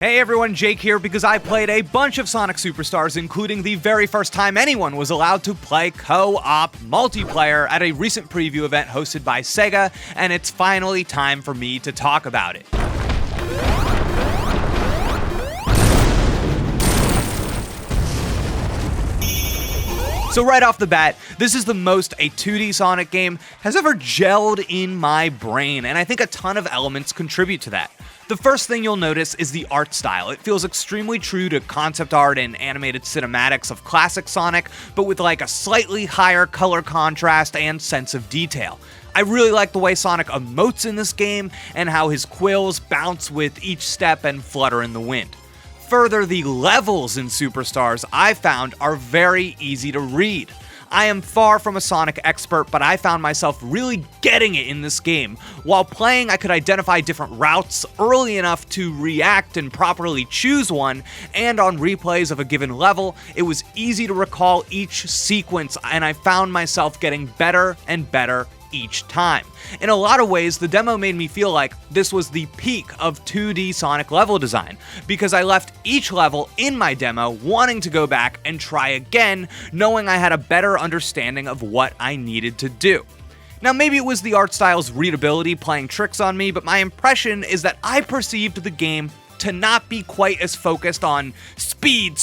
Hey everyone, Jake here because I played a bunch of Sonic Superstars, including the very first time anyone was allowed to play co-op multiplayer at a recent preview event hosted by SEGA, and it's finally time for me to talk about it. So right off the bat, this is the most a 2D Sonic game has ever gelled in my brain, and I think a ton of elements contribute to that. The first thing you'll notice is the art style. It feels extremely true to concept art and animated cinematics of classic Sonic, but with like a slightly higher color contrast and sense of detail. I really like the way Sonic emotes in this game, and how his quills bounce with each step and flutter in the wind. Further, the levels in Superstars I found are very easy to read. I am far from a Sonic expert, but I found myself really getting it in this game. While playing, I could identify different routes early enough to react and properly choose one, and on replays of a given level, it was easy to recall each sequence, and I found myself getting better and better each time. In a lot of ways, the demo made me feel like this was the peak of 2D Sonic level design, because I left each level in my demo wanting to go back and try again, knowing I had a better understanding of what I needed to do. Now, maybe it was the art style's readability playing tricks on me, but my impression is that I perceived the game to not be quite as focused on speed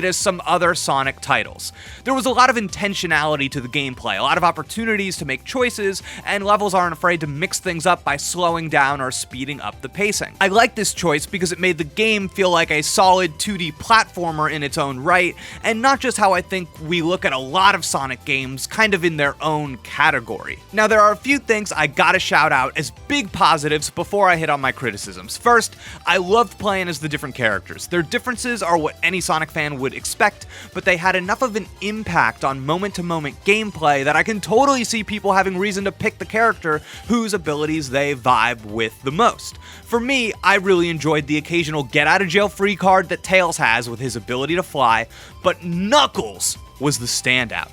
as some other Sonic titles. There was a lot of intentionality to the gameplay, a lot of opportunities to make choices, and levels aren't afraid to mix things up by slowing down or speeding up the pacing. I like this choice because it made the game feel like a solid 2D platformer in its own right, and not just how I think we look at a lot of Sonic games kind of in their own category. Now, there are a few things I gotta shout out as big positives before I hit on my criticisms. First, I loved playing as the different characters. Their differences are what any Sonic fan would expect, but they had enough of an impact on moment-to-moment gameplay that I can totally see people having reason to pick the character whose abilities they vibe with the most. For me, I really enjoyed the occasional get-out-of-jail-free card that Tails has with his ability to fly, but Knuckles was the standout.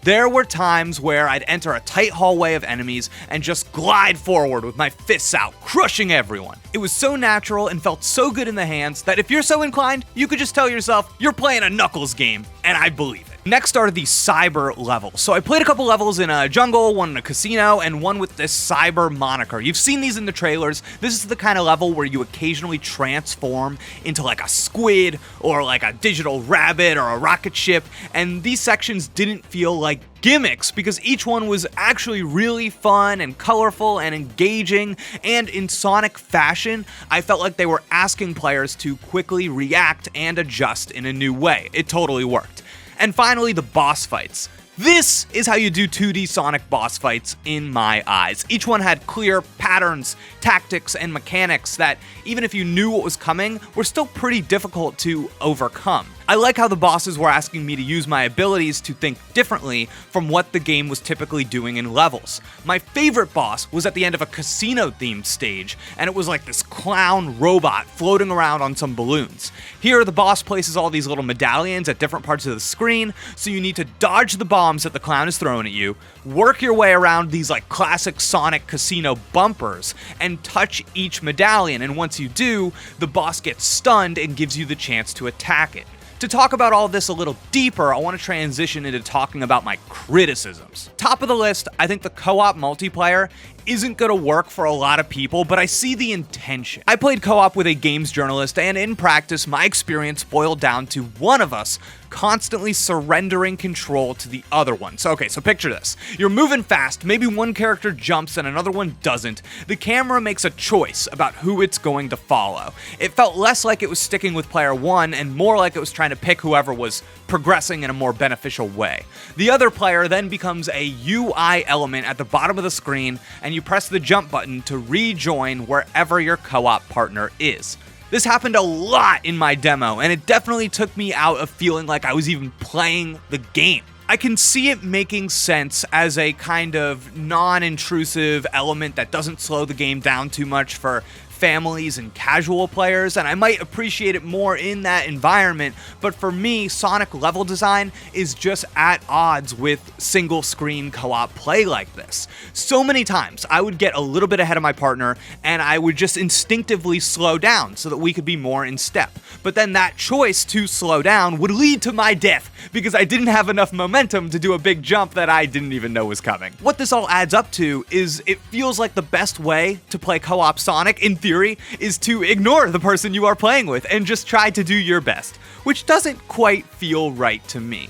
There were times where I'd enter a tight hallway of enemies and just glide forward with my fists out, crushing everyone. It was so natural and felt so good in the hands that if you're so inclined, you could just tell yourself you're playing a Knuckles game, and I believe it. Next are the cyber levels. So I played a couple levels in a jungle, one in a casino, and one with this cyber moniker. You've seen these in the trailers. This is the kind of level where you occasionally transform into like a squid or like a digital rabbit or a rocket ship, and these sections didn't feel like gimmicks because each one was actually really fun and colorful and engaging, and in Sonic fashion, I felt like they were asking players to quickly react and adjust in a new way. It totally worked. And finally, the boss fights. This is how you do 2D Sonic boss fights in my eyes. Each one had clear patterns, tactics, and mechanics that, even if you knew what was coming, were still pretty difficult to overcome. I like how the bosses were asking me to use my abilities to think differently from what the game was typically doing in levels. My favorite boss was at the end of a casino-themed stage, and it was like this clown robot floating around on some balloons. Here, the boss places all these little medallions at different parts of the screen, so you need to dodge the bombs that the clown is throwing at you, work your way around these like classic Sonic casino bumpers, and touch each medallion, and once you do, the boss gets stunned and gives you the chance to attack it. To talk about all this a little deeper, I want to transition into talking about my criticisms. Top of the list, I think the co-op multiplayer isn't going to work for a lot of people, but I see the intention. I played co-op with a games journalist, and in practice, my experience boiled down to one of us constantly surrendering control to the other one. So picture this. You're moving fast, maybe one character jumps and another one doesn't. The camera makes a choice about who it's going to follow. It felt less like it was sticking with player one and more like it was trying to pick whoever was progressing in a more beneficial way. The other player then becomes a UI element at the bottom of the screen, and you press the jump button to rejoin wherever your co-op partner is. This happened a lot in my demo, and it definitely took me out of feeling like I was even playing the game. I can see it making sense as a kind of non-intrusive element that doesn't slow the game down too much for families and casual players, and I might appreciate it more in that environment, but for me, Sonic level design is just at odds with single screen co-op play like this. So many times I would get a little bit ahead of my partner and I would just instinctively slow down so that we could be more in step. But then that choice to slow down would lead to my death because I didn't have enough momentum to do a big jump that I didn't even know was coming. What this all adds up to is it feels like the best way to play co-op Sonic, in theory, is to ignore the person you are playing with and just try to do your best, which doesn't quite feel right to me.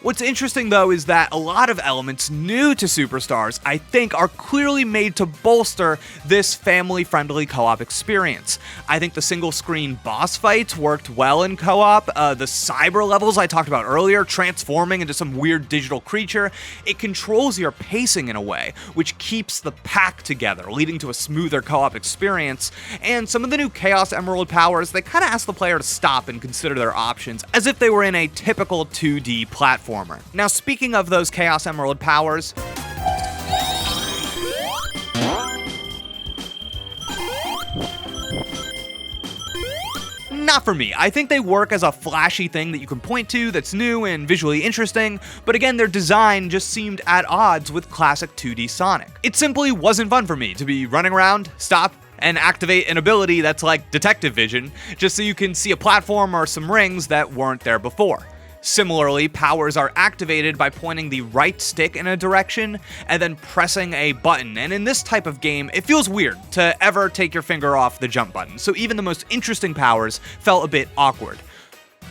What's interesting though is that a lot of elements new to Superstars, I think, are clearly made to bolster this family-friendly co-op experience. I think the single-screen boss fights worked well in co-op. The cyber levels I talked about earlier, transforming into some weird digital creature, it controls your pacing in a way, which keeps the pack together, leading to a smoother co-op experience. And some of the new Chaos Emerald powers, they kind of ask the player to stop and consider their options, as if they were in a typical 2D platform. Now, speaking of those Chaos Emerald powers, not for me. I think they work as a flashy thing that you can point to that's new and visually interesting, but again, their design just seemed at odds with classic 2D Sonic. It simply wasn't fun for me to be running around, stop, and activate an ability that's like detective vision, just so you can see a platform or some rings that weren't there before. Similarly, powers are activated by pointing the right stick in a direction and then pressing a button, and in this type of game, it feels weird to ever take your finger off the jump button, so even the most interesting powers felt a bit awkward.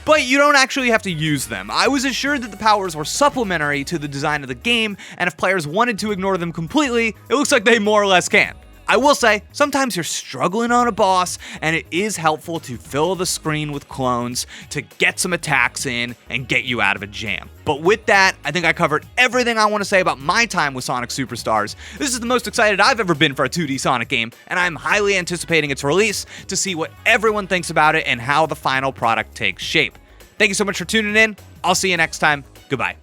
But you don't actually have to use them. I was assured that the powers were supplementary to the design of the game, and if players wanted to ignore them completely, it looks like they more or less can. I will say, sometimes you're struggling on a boss, and it is helpful to fill the screen with clones to get some attacks in and get you out of a jam. But with that, I think I covered everything I want to say about my time with Sonic Superstars. This is the most excited I've ever been for a 2D Sonic game, and I'm highly anticipating its release to see what everyone thinks about it and how the final product takes shape. Thank you so much for tuning in. I'll see you next time. Goodbye.